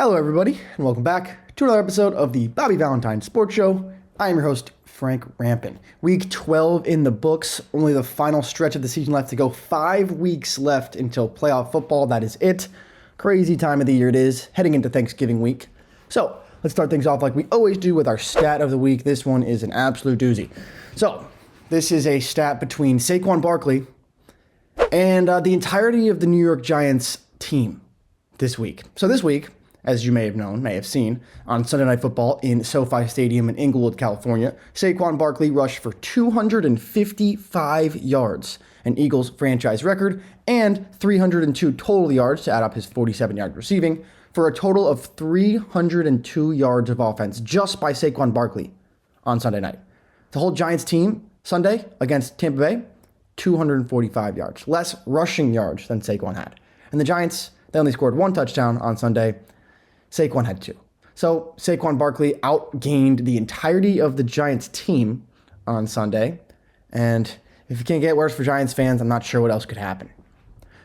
Hello, everybody, and welcome back to another episode of the Bobby Valentine Sports Show. I am your host, Frank Rampin. Week 12 in the books, only the final stretch of the season left to go. 5 weeks left until playoff football. That is it. Crazy time of the year it is, heading into Thanksgiving week. So, let's start things off like we always do with our stat of the week. This one is an absolute doozy. So, this is a stat between Saquon Barkley and the entirety of the New York Giants team this week. So this week, as you may have seen, on Sunday Night Football in SoFi Stadium in Inglewood, California, Saquon Barkley rushed for 255 yards, an Eagles franchise record, and 302 total yards to add up his 47-yard receiving, for a total of 302 yards of offense just by Saquon Barkley on Sunday night. The whole Giants team, Sunday, against Tampa Bay, 245 yards, less rushing yards than Saquon had. And the Giants, they only scored 1 touchdown on Sunday. Saquon had 2. So Saquon Barkley outgained the entirety of the Giants team on Sunday. And if you can't get worse for Giants fans, I'm not sure what else could happen.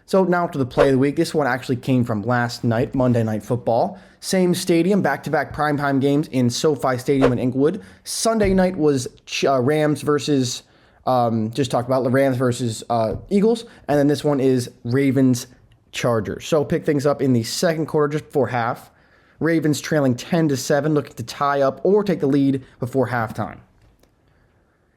So now to the play of the week. This one actually came from last night, Monday Night Football. Same stadium, back-to-back primetime games in SoFi Stadium in Inglewood. Sunday night was Rams versus, just talked about the Rams versus Eagles. And then this one is Ravens Chargers. So pick things up in the second quarter, just before half. Ravens trailing 10-7, looking to tie up or take the lead before halftime.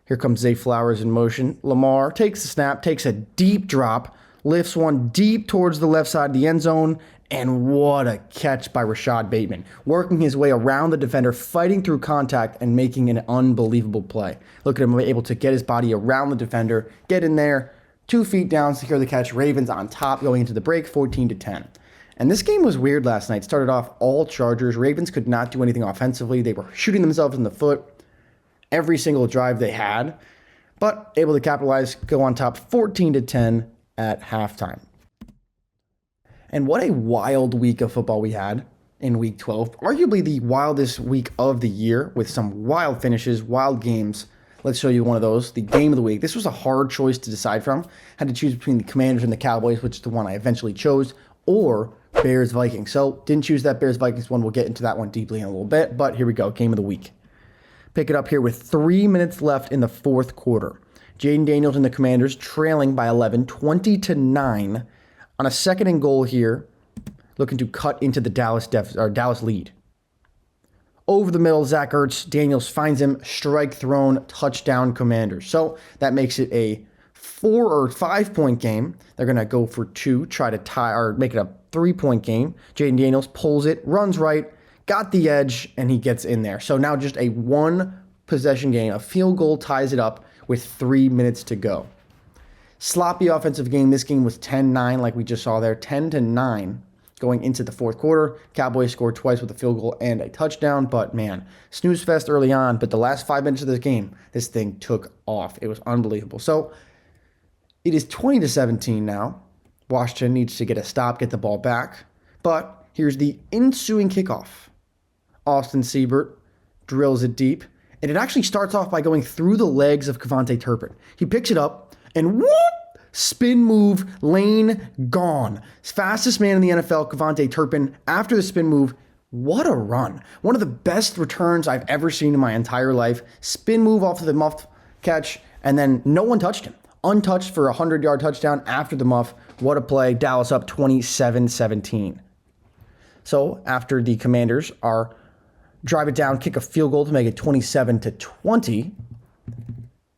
Here comes Zay Flowers in motion. Lamar takes the snap, takes a deep drop, lifts one deep towards the left side of the end zone, and what a catch by Rashad Bateman. Working his way around the defender, fighting through contact, and making an unbelievable play. Look at him able to get his body around the defender, get in there, 2 feet down, secure the catch. Ravens on top going into the break, 14-10. And this game was weird last night. Started off all Chargers. Ravens could not do anything offensively. They were shooting themselves in the foot every single drive they had, but able to capitalize, go on top 14-10 at halftime. And what a wild week of football we had in Week 12. Arguably the wildest week of the year with some wild finishes, wild games. Let's show you one of those, the game of the week. This was a hard choice to decide from. Had to choose between the Commanders and the Cowboys, which is the one I eventually chose, or Bears-Vikings. So didn't choose that Bears-Vikings one. We'll get into that one deeply in a little bit, but here we go, game of the week. Pick it up here with 3 minutes left in the fourth quarter. Jaden Daniels and the Commanders trailing by 11, 20-9 on a second and goal here, looking to cut into the Dallas lead. Over the middle, Zach Ertz, Daniels finds him, strike thrown, touchdown Commanders. So that makes it a 4 or 5 point game. They're going to go for 2, try to tie or make it a 3-point game. Jaden Daniels pulls it, runs right, got the edge, and he gets in there. So now just a 1 possession game. A field goal ties it up with 3 minutes to go. Sloppy offensive game. This game was 10-9 like we just saw there. 10-9 going into the fourth quarter. Cowboys scored twice with a field goal and a touchdown. But man, snooze fest early on. But the last 5 minutes of this game, this thing took off. It was unbelievable. So it is 20-17 now. Washington needs to get a stop, get the ball back. But here's the ensuing kickoff. Austin Siebert drills it deep. And it actually starts off by going through the legs of Kevontae Turpin. He picks it up and whoop! Spin move, lane gone. Fastest man in the NFL, Kevontae Turpin. After the spin move, what a run. One of the best returns I've ever seen in my entire life. Spin move off of the muff catch, and then no one touched him. Untouched for a 100-yard touchdown after the muff. What a play. Dallas up 27-17. So after the Commanders drive it down, kick a field goal to make it 27-20,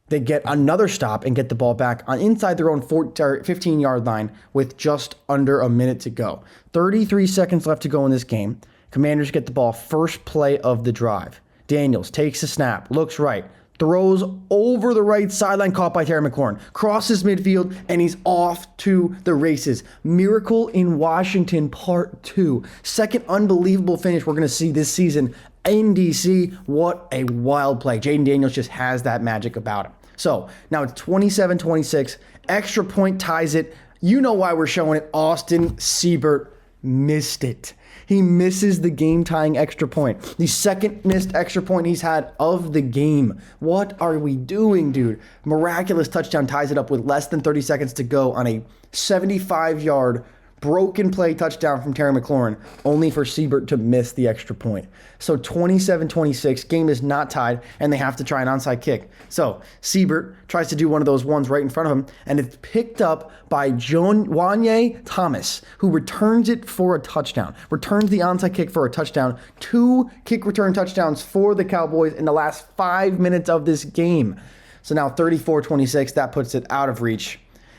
they get another stop and get the ball back on inside their own 15-yard line with just under a minute to go. 33 seconds left to go in this game. Commanders get the ball first play of the drive. Daniels takes a snap, looks right, throws over the right sideline, caught by Terry McLaurin, crosses midfield, and he's off to the races. Miracle in Washington Part 2. Second unbelievable finish we're going to see this season in DC. What a wild play. Jaden Daniels just has that magic about him. So now it's 27-26. Extra point ties it. You know why we're showing it. Austin Siebert missed it. He misses the game-tying extra point. The second missed extra point he's had of the game. What are we doing, dude? Miraculous touchdown ties it up with less than 30 seconds to go on a 75-yard broken play touchdown from Terry McLaurin, only for Siebert to miss the extra point. So 27-26, game is not tied, and they have to try an onside kick. So Siebert tries to do one of those ones right in front of him, and it's picked up by Wanye Thomas, who returns it for a touchdown. Returns the onside kick for a touchdown. 2 kick return touchdowns for the Cowboys in the last 5 minutes of this game. So now 34-26, that puts it out of reach.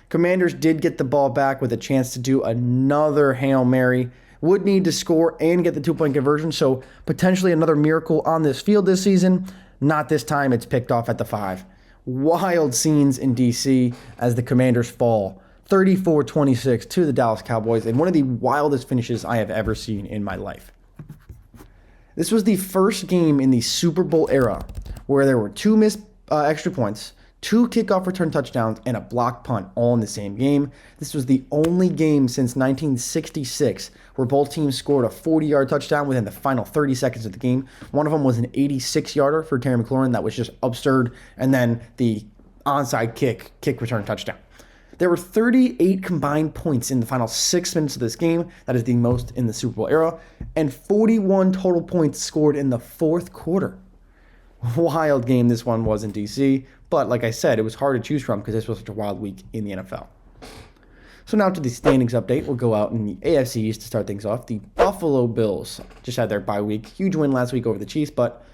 Commanders did get the ball back with a chance to do another Hail Mary. Would need to score and get the 2-point conversion, so potentially another miracle on this field this season. Not this time, it's picked off at the 5. Wild scenes in D.C. as the Commanders fall 34-26 to the Dallas Cowboys in one of the wildest finishes I have ever seen in my life. This was the first game in the Super Bowl era where there were 2 missed extra points, 2 kickoff return touchdowns, and a block punt all in the same game. This was the only game since 1966 where both teams scored a 40-yard touchdown within the final 30 seconds of the game. One of them was an 86-yarder for Terry McLaurin that was just absurd, and then the onside kick return touchdown. There were 38 combined points in the final 6 minutes of this game. That is the most in the Super Bowl era, and 41 total points scored in the fourth quarter. Wild game this one was in D.C., but like I said, it was hard to choose from because this was such a wild week in the NFL. So now to the standings update. We'll go out in the AFC East to start things off. The Buffalo Bills just had their bye week. Huge win last week over the Chiefs, but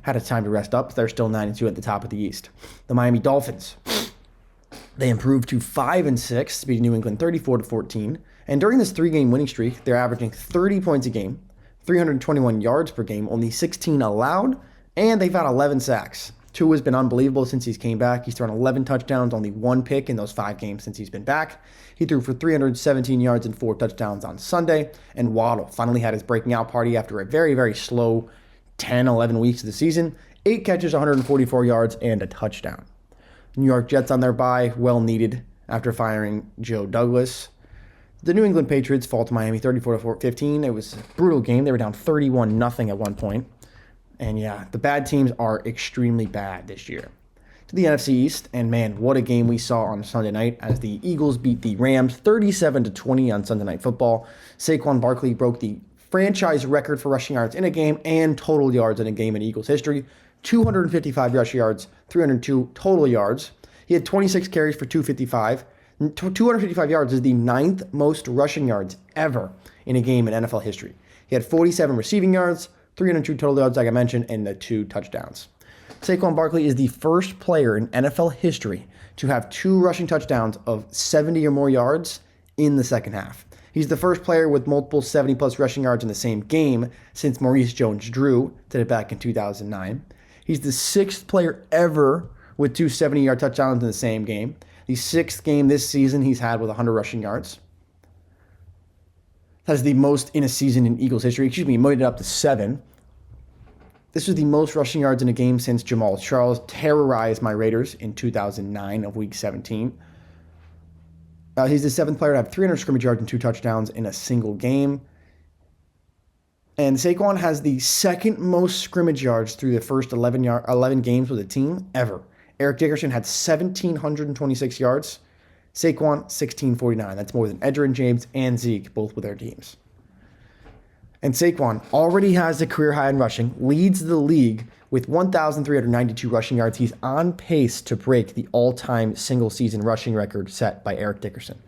had a time to rest up. They're still 9-2 at the top of the East. The Miami Dolphins, they improved to 5-6, beating New England 34-14. And during this 3-game winning streak, they're averaging 30 points a game, 321 yards per game, only 16 allowed, and they've had 11 sacks. Tua has been unbelievable since he's came back. He's thrown 11 touchdowns, only 1 pick in those 5 games since he's been back. He threw for 317 yards and 4 touchdowns on Sunday. And Waddle finally had his breaking out party after a very, very slow 10, 11 weeks of the season. 8 catches, 144 yards, and a touchdown. New York Jets on their bye, well needed after firing Joe Douglas. The New England Patriots fall to Miami 34-15. It was a brutal game. They were down 31-0 at one point. And yeah, the bad teams are extremely bad this year. To the NFC East, and man, what a game we saw on Sunday night as the Eagles beat the Rams 37-20 on Sunday Night Football. Saquon Barkley broke the franchise record for rushing yards in a game and total yards in a game in Eagles history. 255 rushing yards, 302 total yards. He had 26 carries for 255. 255 yards is the 9th most rushing yards ever in a game in NFL history. He had 47 receiving yards, 302 total yards, like I mentioned, and the 2 touchdowns. Saquon Barkley is the first player in NFL history to have 2 rushing touchdowns of 70 or more yards in the second half. He's the first player with multiple 70-plus rushing yards in the same game since Maurice Jones-Drew did it back in 2009. He's the 6th player ever with 2 70-yard touchdowns in the same game. The 6th game this season he's had with 100 rushing yards. That is the most in a season in Eagles history. Excuse me, he made it up to 7. This was the most rushing yards in a game since Jamal Charles terrorized my Raiders in 2009 of Week 17. He's the 7th player to have 300 scrimmage yards and 2 touchdowns in a single game. And Saquon has the 2nd most scrimmage yards through the first 11 games with a team ever. Eric Dickerson had 1,726 yards. Saquon, 1,649. That's more than Edgerrin James and Zeke, both with their teams. And Saquon already has a career high in rushing, leads the league with 1,392 rushing yards. He's on pace to break the all-time single-season rushing record set by Eric Dickerson.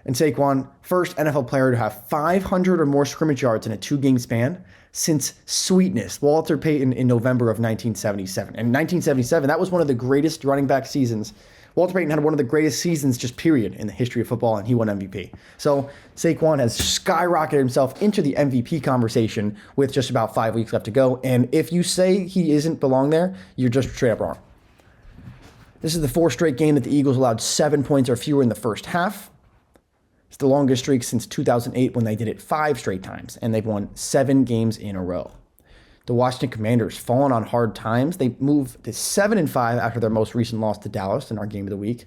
And Saquon, first NFL player to have 500 or more scrimmage yards in a 2-game span since Sweetness, Walter Payton, in November of 1977. And 1977, that was one of the greatest running back seasons. Walter Payton had one of the greatest seasons, just period, in the history of football, and he won MVP. So Saquon has skyrocketed himself into the MVP conversation with just about 5 weeks left to go. And if you say he isn't belong there, you're just straight up wrong. This is the 4th straight game that the Eagles allowed 7 points or fewer in the first half. It's the longest streak since 2008 when they did it 5 straight times, and they've won 7 games in a row. The Washington Commanders fallen on hard times. They moved to 7-5 after their most recent loss to Dallas in our game of the week.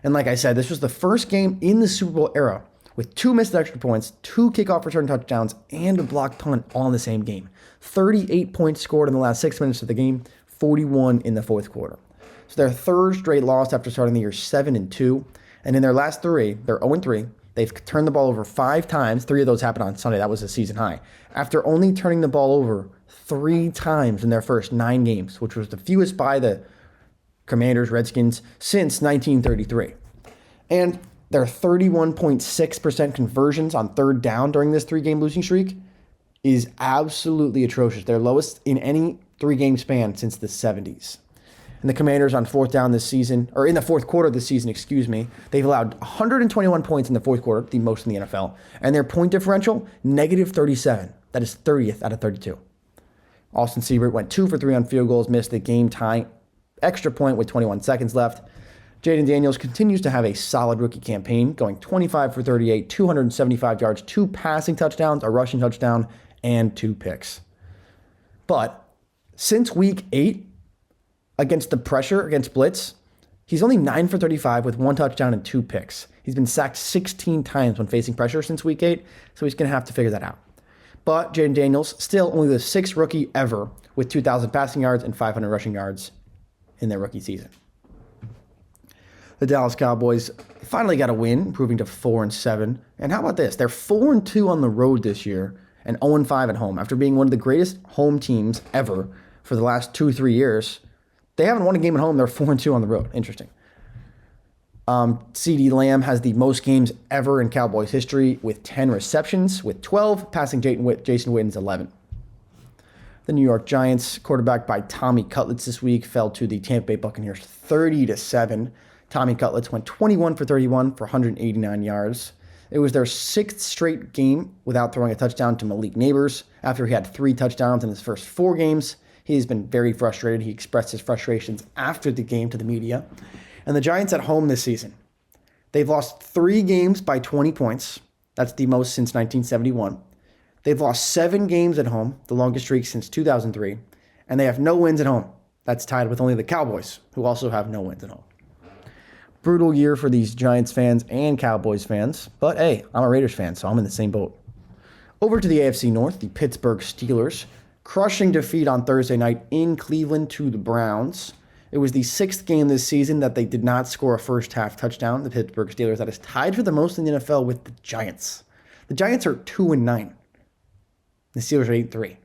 And like I said, this was the first game in the Super Bowl era with 2 missed extra points, 2 kickoff return touchdowns, and a blocked punt all in the same game. 38 points scored in the last 6 minutes of the game, 41 in the fourth quarter. So their 3rd straight loss after starting the year 7-2. And in their last 3, they're 0-3. They've turned the ball over 5 times. 3 of those happened on Sunday. That was a season high. After only turning the ball over 3 times in their first 9 games, which was the fewest by the Commanders, Redskins, since 1933. And their 31.6% conversions on third down during this 3-game losing streak is absolutely atrocious. Their lowest in any 3-game span since the 70s. And the Commanders on fourth down this season, or in the fourth quarter of this season, they've allowed 121 points in the fourth quarter, the most in the NFL. And their point differential, negative 37. That is 30th out of 32. Austin Seibert went 2 for 3 on field goals, missed the game-tying extra point with 21 seconds left. Jaden Daniels continues to have a solid rookie campaign, going 25 for 38, 275 yards, 2 passing touchdowns, a rushing touchdown, and 2 picks. But since week 8, against the pressure, against blitz, he's only 9 for 35 with 1 touchdown and 2 picks. He's been sacked 16 times when facing pressure since week 8, so he's going to have to figure that out. But Jaden Daniels, still only the 6th rookie ever with 2,000 passing yards and 500 rushing yards in their rookie season. The Dallas Cowboys finally got a win, improving to 4-7. And how about this? They're 4-2 on the road this year and 0-5 at home. After being one of the greatest home teams ever for the last 2-3 years, they haven't won a game at home. They're 4-2 on the road. Interesting. CeeDee Lamb has the most games ever in Cowboys history with 10 receptions, with 12, passing Jason Witten's 11. The New York Giants, quarterbacked by Tommy Cutlets this week, fell to the Tampa Bay Buccaneers 30-7. Tommy Cutlets went 21 for 31 for 189 yards. It was their 6th straight game without throwing a touchdown to Malik Neighbors after he had 3 touchdowns in his first 4 games. He's been very frustrated. He expressed his frustrations after the game to the media. And the Giants at home this season, they've lost 3 games by 20 points. That's the most since 1971. They've lost 7 games at home, the longest streak since 2003. And they have no wins at home. That's tied with only the Cowboys, who also have no wins at home. Brutal year for these Giants fans and Cowboys fans. But hey, I'm a Raiders fan, so I'm in the same boat. Over to the AFC North, the Pittsburgh Steelers. Crushing defeat on Thursday night in Cleveland to the Browns. It was the 6th game this season that they did not score a first-half touchdown. The Pittsburgh Steelers, that is tied for the most in the NFL with the Giants. The Giants are 2-9. The Steelers are 8-3.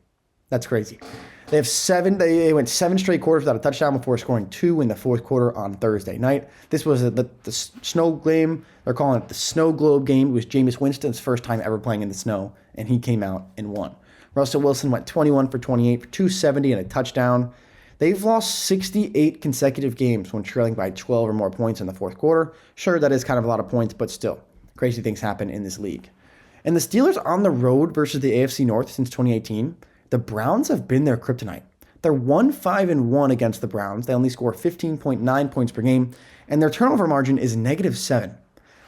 That's crazy. They have 7. They went 7 straight quarters without a touchdown before scoring 2 in the fourth quarter on Thursday night. This was the snow game. They're calling it the Snow Globe game. It was Jameis Winston's first time ever playing in the snow, and he came out and won. Russell Wilson went 21 for 28 for 270 and a touchdown. They've lost 68 consecutive games when trailing by 12 or more points in the fourth quarter. Sure, that is kind of a lot of points, but still, crazy things happen in this league. And the Steelers on the road versus the AFC North since 2018, the Browns have been their kryptonite. They're 1-5-1 against the Browns. They only score 15.9 points per game, and their turnover margin is -7.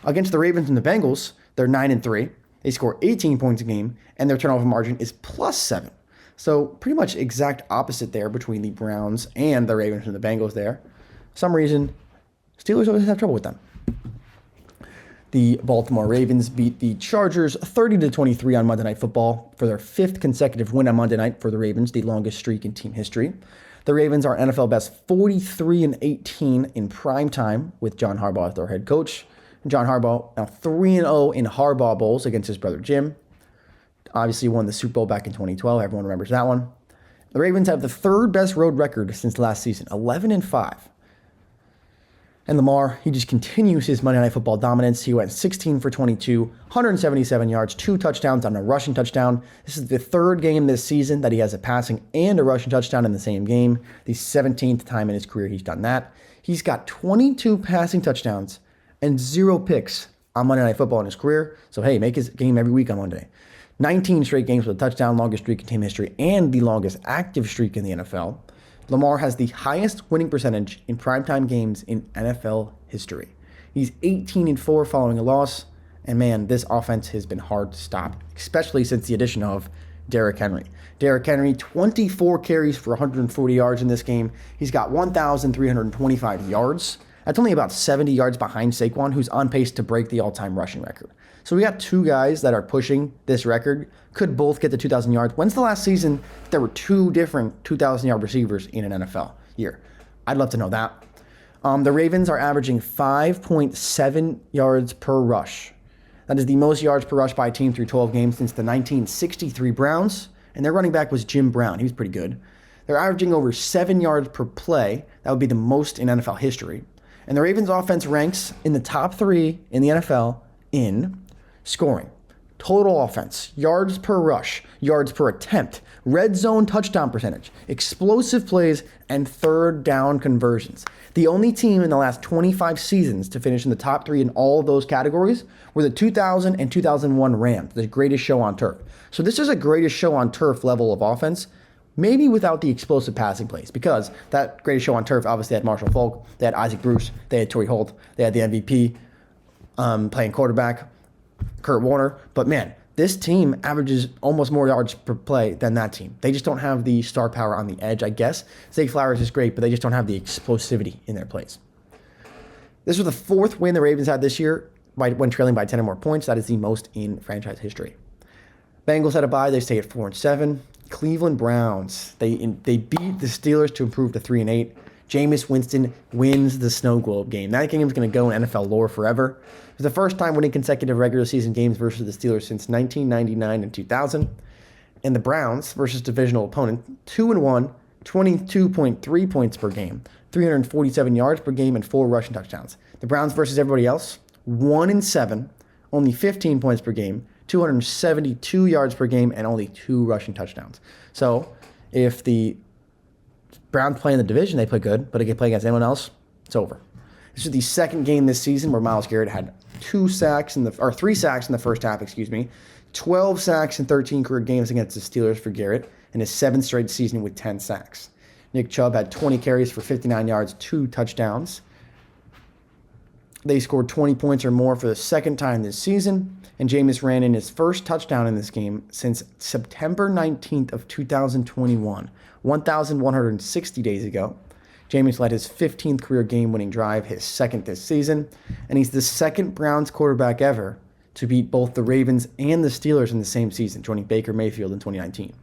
Against the Ravens and the Bengals, they're 9-3. They score 18 points a game, and their turnover margin is +7. So pretty much exact opposite there between the Browns and the Ravens and the Bengals there. For some reason, Steelers always have trouble with them. The Baltimore Ravens beat the Chargers 30-23 on Monday Night Football for their 5th consecutive win on Monday night for the Ravens, the longest streak in team history. The Ravens are NFL best 43-18 in prime time with John Harbaugh as their head coach. John Harbaugh now 3-0 in Harbaugh Bowls against his brother Jim. Obviously won the Super Bowl back in 2012. Everyone remembers that one. The Ravens have the 3rd best road record since last season, 11-5. And Lamar, he just continues his Monday Night Football dominance. He went 16 for 22, 177 yards, 2 touchdowns on a rushing touchdown. This is the 3rd game this season that he has a passing and a rushing touchdown in the same game. The 17th time in his career he's done that. He's got 22 passing touchdowns and 0 picks on Monday Night Football in his career. So, hey, make his game every week on Monday. 19 straight games with a touchdown, longest streak in team history, and the longest active streak in the NFL. Lamar has the highest winning percentage in primetime games in NFL history. He's 18-4 following a loss, and man, this offense has been hard to stop, especially since the addition of Derrick Henry. Derrick Henry, 24 carries for 140 yards in this game. He's got 1,325 yards. That's only about 70 yards behind Saquon, who's on pace to break the all-time rushing record. So we got 2 guys that are pushing this record, could both get to 2,000 yards. When's the last season there were 2 different 2,000-yard receivers in an NFL year? I'd love to know that. The Ravens are averaging 5.7 yards per rush. That is the most yards per rush by a team through 12 games since the 1963 Browns, and their running back was Jim Brown. He was pretty good. They're averaging over 7 yards per play. That would be the most in NFL history. And the Ravens offense ranks in the top 3 in the NFL in scoring, total offense, yards per rush, yards per attempt, red zone touchdown percentage, explosive plays, and third down conversions. The only team in the last 25 seasons to finish in the top 3 in all of those categories were the 2000 and 2001 Rams, the greatest show on turf. So this is a greatest show on turf level of offense, maybe without the explosive passing plays, because that greatest show on turf obviously had Marshall Faulk, they had Isaac Bruce, they had Torrey Holt, they had the MVP playing quarterback, Kurt Warner. But man, this team averages almost more yards per play than that team. They just don't have the star power on the edge, I guess. Zay Flowers is great, but they just don't have the explosivity in their plays. This was the 4th win the Ravens had this year when trailing by 10 or more points. That is the most in franchise history. Bengals had a bye. They stay at 4-7. Cleveland Browns, they beat the Steelers to improve to 3-8. Jameis Winston wins the Snow Globe game. That game is going to go in NFL lore forever. It was the first time winning consecutive regular season games versus the Steelers since 1999 and 2000. And the Browns versus divisional opponent, 2-1, 22.3 points per game, 347 yards per game, and 4 rushing touchdowns. The Browns versus everybody else, 1-7, only 15 points per game, 272 yards per game, and only 2 rushing touchdowns. So if the Browns play in the division, they play good, but if they play against anyone else, it's over. This is the second game this season where Myles Garrett had 3 sacks in the first half, 12 sacks in 13 career games against the Steelers for Garrett, and his 7th straight season with 10 sacks. Nick Chubb had 20 carries for 59 yards, 2 touchdowns. They scored 20 points or more for the second time this season, and Jameis ran in his first touchdown in this game since September 19th of 2021, 1,160 days ago. Jameis led his 15th career game-winning drive, his 2nd this season, and he's the 2nd Browns quarterback ever to beat both the Ravens and the Steelers in the same season, joining Baker Mayfield in 2019.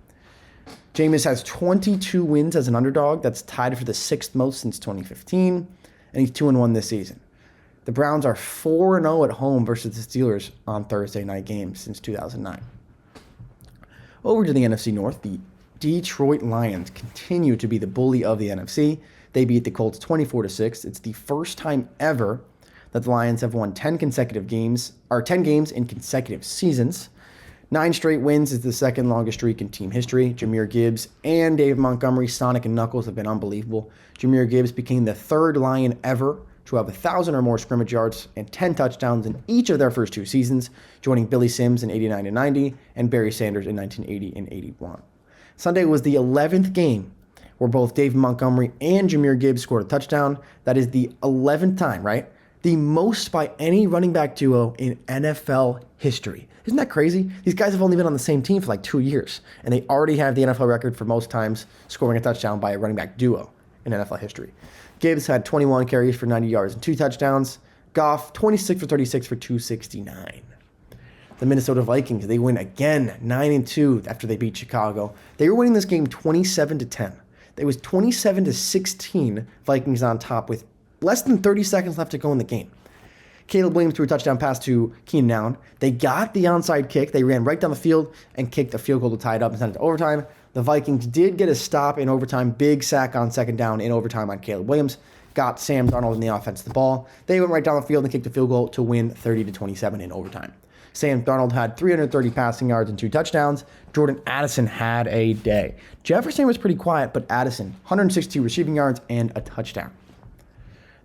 Jameis has 22 wins as an underdog. That's tied for the 6th most since 2015, and he's 2-1 this season. The Browns are 4-0 at home versus the Steelers on Thursday night games since 2009. Over to the NFC North, the Detroit Lions continue to be the bully of the NFC. They beat the Colts 24-6. It's the first time ever that the Lions have won 10 games in consecutive seasons. 9 straight wins is the 2nd longest streak in team history. Jahmyr Gibbs and Dave Montgomery, Sonic and Knuckles, have been unbelievable. Jahmyr Gibbs became the 3rd Lion ever to have 1,000 or more scrimmage yards and 10 touchdowns in each of their first 2 seasons, joining Billy Sims in 89 and 90 and Barry Sanders in 1980 and 81. Sunday was the 11th game where both Dave Montgomery and Jahmyr Gibbs scored a touchdown. That is the 11th time, right? The most by any running back duo in NFL history. Isn't that crazy? These guys have only been on the same team for like 2 years, and they already have the NFL record for most times scoring a touchdown by a running back duo in NFL history. Gibbs had 21 carries for 90 yards and 2 touchdowns. Goff, 26 for 36 for 269. The Minnesota Vikings, they win again, 9-2 after they beat Chicago. They were winning this game 27-10. It was 27-16, Vikings on top with less than 30 seconds left to go in the game. Caleb Williams threw a touchdown pass to Keenan Allen. They got the onside kick. They ran right down the field and kicked a field goal to tie it up and send it to overtime. The Vikings did get a stop in overtime. Big sack on 2nd down in overtime on Caleb Williams. Got Sam Darnold in the offense the ball. They went right down the field and kicked a field goal to win 30-27 in overtime. Sam Darnold had 330 passing yards and 2 touchdowns. Jordan Addison had a day. Jefferson was pretty quiet, but Addison, 162 receiving yards and a touchdown.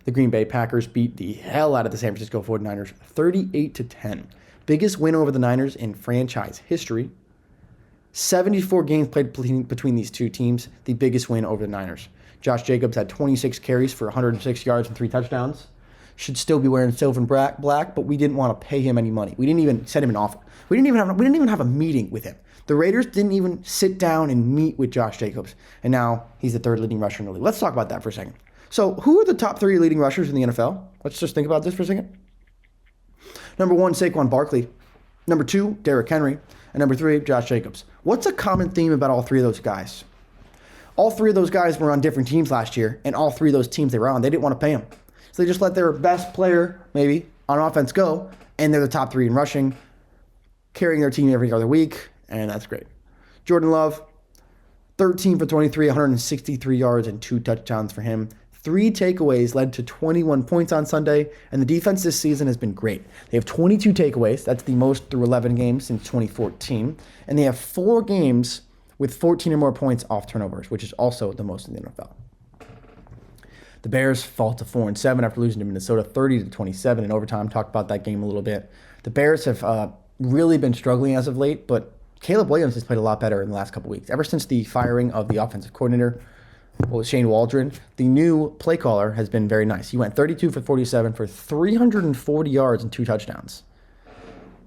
The Green Bay Packers beat the hell out of the San Francisco 49ers 38-10. Biggest win over the Niners in franchise history. 74 games played between these two teams, the biggest win over the Niners. Josh Jacobs had 26 carries for 106 yards and 3 touchdowns. Should still be wearing silver and black, but we didn't want to pay him any money. We didn't even send him an offer. We didn't even have a meeting with him. The Raiders didn't even sit down and meet with Josh Jacobs, and now he's the 3rd leading rusher in the league. Let's talk about that for a second. So, who are the top 3 leading rushers in the NFL? Let's just think about this for a second. Number 1, Saquon Barkley. Number 2, Derrick Henry. And number 3, Josh Jacobs. What's a common theme about all 3 of those guys? All 3 of those guys were on different teams last year, and all 3 of those teams they were on, they didn't want to pay them. So they just let their best player, maybe, on offense go, And they're the top 3 in rushing, carrying their team every other week, and that's great. Jordan Love, 13 for 23, 163 yards and 2 touchdowns for him. 3 takeaways led to 21 points on Sunday, and the defense this season has been great. They have 22 takeaways. That's the most through 11 games since 2014. And they have 4 games with 14 or more points off turnovers, which is also the most in the NFL. The Bears fall to 4-7 after losing to Minnesota 30-27 in overtime. Talked about that game a little bit. The Bears have really been struggling as of late, but Caleb Williams has played a lot better in the last couple weeks. Ever since the firing of the offensive coordinator, Shane Waldron, the new play caller has been very nice. He went 32 for 47 for 340 yards and 2 touchdowns.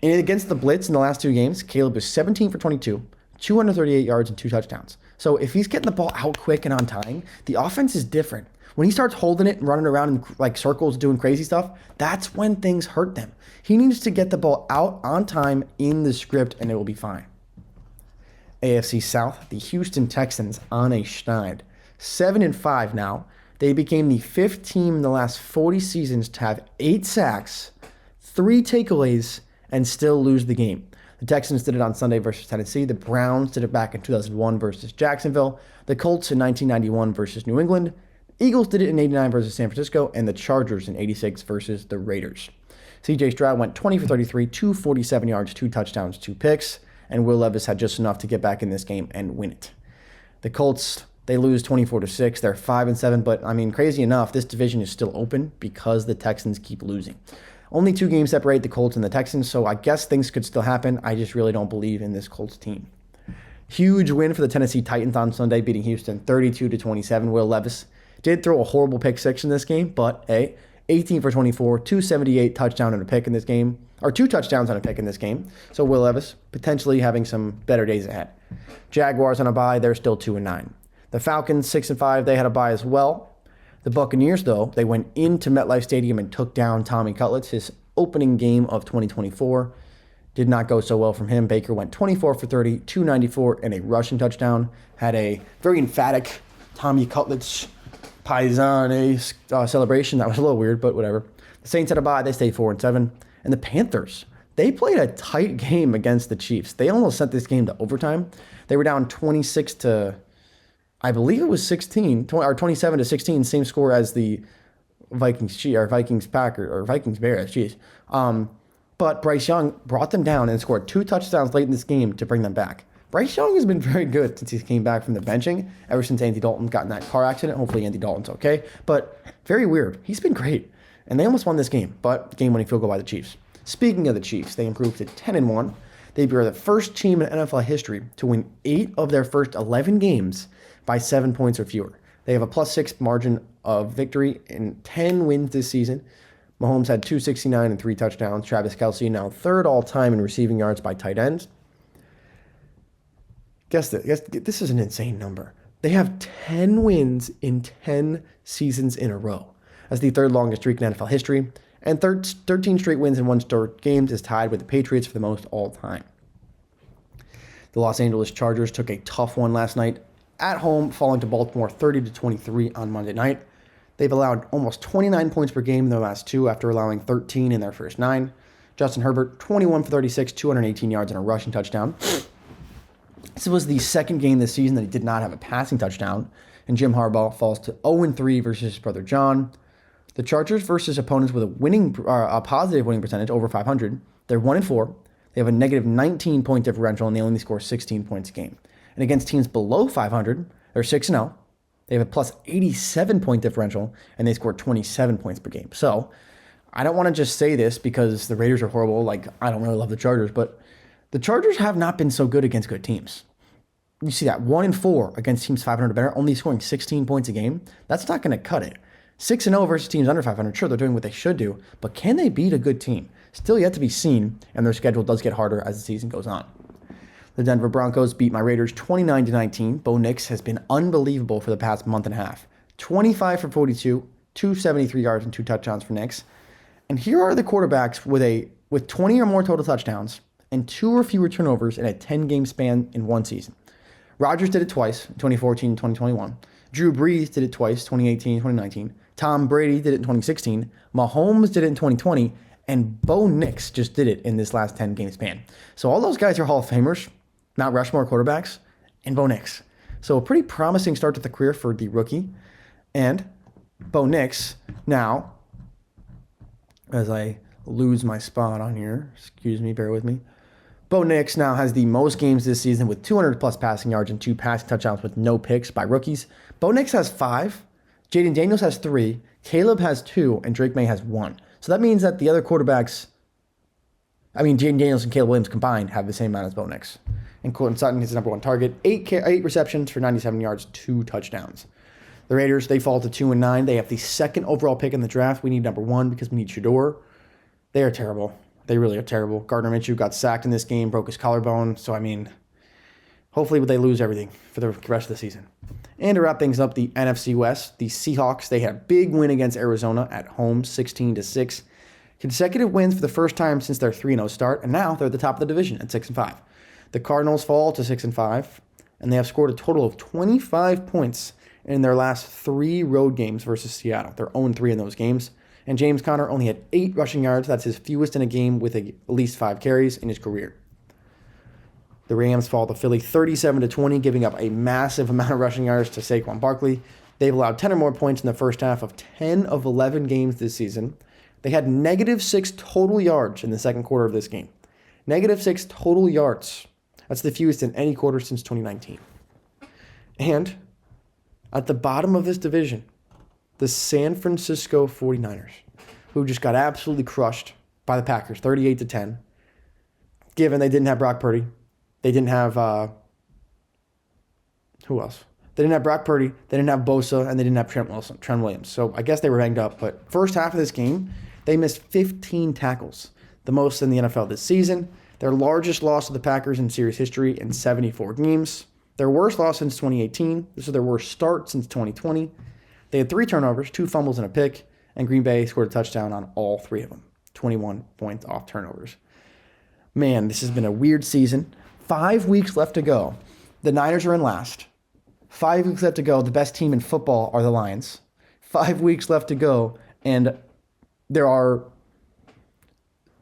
And against the blitz in the last 2 games, Caleb was 17 for 22, 238 yards and 2 touchdowns. So if he's getting the ball out quick and on time, the offense is different. When he starts holding it and running around in like circles doing crazy stuff, that's when things hurt them. He needs to get the ball out on time in the script and it will be fine. AFC South, the Houston Texans on a schneid. 7-5 now. They became the 5th team in the last 40 seasons to have 8 sacks, 3 takeaways, and still lose the game. The Texans did it on Sunday versus Tennessee. The Browns did it back in 2001 versus Jacksonville. The Colts in 1991 versus New England. Eagles did it in 89 versus San Francisco. And the Chargers in 86 versus the Raiders. C.J. Stroud went 20 for 33, 247 yards, 2 touchdowns, 2 picks. And Will Levis had just enough to get back in this game and win it. The Colts, they lose 24-6. They're 5-7, but I mean, crazy enough, this division is still open because the Texans keep losing. Only 2 games separate the Colts and the Texans, so I guess things could still happen. I just really don't believe in this Colts team. Huge win for the Tennessee Titans on Sunday, beating Houston 32-27. Will Levis did throw a horrible pick 6 in this game, but hey, 18 for 24, 278 touchdown and a pick in this game, or 2 touchdowns and a pick in this game. So Will Levis potentially having some better days ahead. Jaguars on a bye, they're still 2-9. The Falcons 6-5, they had a bye as well. The Buccaneers, though, they went into MetLife Stadium and took down Tommy Cutlets, his opening game of 2024. Did not go so well from him. Baker went 24 for 30, 294, and a rushing touchdown. Had a very emphatic Tommy Cutlets Paisane celebration. That was a little weird, but whatever. The Saints had a bye. They stayed 4-7. And the Panthers, they played a tight game against the Chiefs. They almost sent this game to overtime. They were down 26 to, I believe it was 16, or 27-16, same score as the Vikings Bears. Jeez. But Bryce Young brought them down and scored 2 touchdowns late in this game to bring them back. Bryce Young has been very good since he came back from the benching, ever since Andy Dalton got in that car accident. Hopefully Andy Dalton's okay. But very weird. He's been great. And they almost won this game, but game-winning field goal by the Chiefs. Speaking of the Chiefs, they improved to 10-1. They were the first team in NFL history to win 8 of their first 11 games by 7 points or fewer. They have a +6 margin of victory in 10 wins this season. Mahomes had 269 and 3 touchdowns. Travis Kelce now 3rd all-time in receiving yards by tight ends. Guess this is an insane number. They have 10 wins in 10 seasons in a row. That's the 3rd longest streak in NFL history. And 13 straight wins in 1-star games is tied with the Patriots for the most all-time. The Los Angeles Chargers took a tough one last night at home, falling to Baltimore 30-23 on Monday night. They've allowed almost 29 points per game in their last 2 after allowing 13 in their first 9. Justin Herbert, 21 for 36, 218 yards and a rushing touchdown. This was the 2nd game this season that he did not have a passing touchdown. And Jim Harbaugh falls to 0-3 versus his brother John. The Chargers versus opponents with a positive winning percentage over 500. They're 1-4. They have a negative 19 point differential and they only score 16 points a game. And against teams below 500, they're 6-0. They have a plus 87 point differential and they score 27 points per game. So I don't want to just say this because the Raiders are horrible. Like, I don't really love the Chargers, but the Chargers have not been so good against good teams. You see that 1-4 against teams 500 or better, only scoring 16 points a game. That's not going to cut it. 6-0 versus teams under 500. Sure, they're doing what they should do, but can they beat a good team? Still yet to be seen, and their schedule does get harder as the season goes on. The Denver Broncos beat my Raiders 29-19. Bo Nix has been unbelievable for the past month and a half. 25 for 42, 273 yards and 2 touchdowns for Nix. And here are the quarterbacks with 20 or more total touchdowns and 2 or fewer turnovers in a 10-game span in one season. Rodgers did it twice, 2014 and 2021. Drew Brees did it twice, 2018 and 2019. Tom Brady did it in 2016. Mahomes did it in 2020. And Bo Nix just did it in this last 10-game span. So all those guys are Hall of Famers, Mount Rushmore quarterbacks, and Bo Nix. So a pretty promising start to the career for the rookie. And Bo Nix now, as I lose my spot on here, excuse me, bear with me. Bo Nix now has the most games this season with 200-plus passing yards and 2 passing touchdowns with no picks by rookies. Bo Nix has 5, Jaden Daniels has 3, Caleb has 2, and Drake May has 1. So that means that the other quarterbacks, Jaden Daniels and Caleb Williams combined have the same amount as Bo Nix. And Courtland Sutton is his number 1 target. 8 receptions for 97 yards, 2 touchdowns. The Raiders, they fall to 2-9. They have the 2nd overall pick in the draft. We need number 1 because we need Shador. They are terrible. They really are terrible. Gardner Minshew got sacked in this game, broke his collarbone. So, hopefully they lose everything for the rest of the season. And to wrap things up, the NFC West, the Seahawks, they had a big win against Arizona at home, 16-6. Consecutive wins for the first time since their 3-0 start, and now they're at the top of the division at 6-5. The Cardinals fall to 6-5, and they have scored a total of 25 points in their last 3 road games versus Seattle. They're 0-3 in those games. And James Conner only had 8 rushing yards. That's his fewest in a game with at least 5 carries in his career. The Rams fall to Philly 37-20, giving up a massive amount of rushing yards to Saquon Barkley. They've allowed 10 or more points in the first half of 10 of 11 games this season. They had -6 total yards in the second quarter of this game. -6 total yards. That's the fewest in any quarter since 2019. And at the bottom of this division, the San Francisco 49ers, who just got absolutely crushed by the Packers, 38-10, given they didn't have Brock Purdy. They didn't have, who else? They didn't have Brock Purdy, they didn't have Bosa, and they didn't have Trent Williams. So I guess they were banged up. But first half of this game, they missed 15 tackles, the most in the NFL this season. Their largest loss to the Packers in series history in 74 games. Their worst loss since 2018. This is their worst start since 2020. They had 3 turnovers, 2 fumbles, and a pick, and Green Bay scored a touchdown on all 3 of them. 21 points off turnovers. Man, this has been a weird season. 5 weeks left to go. The Niners are in last. 5 weeks left to go. The best team in football are the Lions. 5 weeks left to go, and there are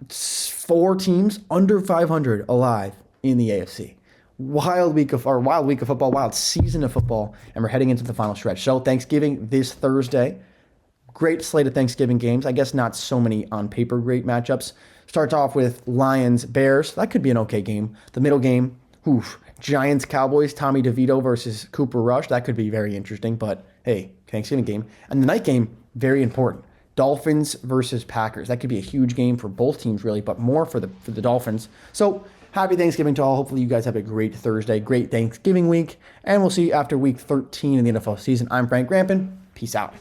4 teams under 500 alive in the AFC. Wild week of football, wild season of football, and we're heading into the final stretch. So Thanksgiving this Thursday. Great slate of Thanksgiving games. I guess not so many on paper great matchups. Starts off with Lions, Bears. That could be an okay game. The middle game, Giants, Cowboys, Tommy DeVito versus Cooper Rush. That could be very interesting, but hey, Thanksgiving game. And the night game, very important. Dolphins versus Packers. That could be a huge game for both teams, really, but more for the Dolphins. So happy Thanksgiving to all. Hopefully you guys have a great Thursday, great Thanksgiving week, and we'll see you after week 13 in the NFL season. I'm Frank Rampin. Peace out.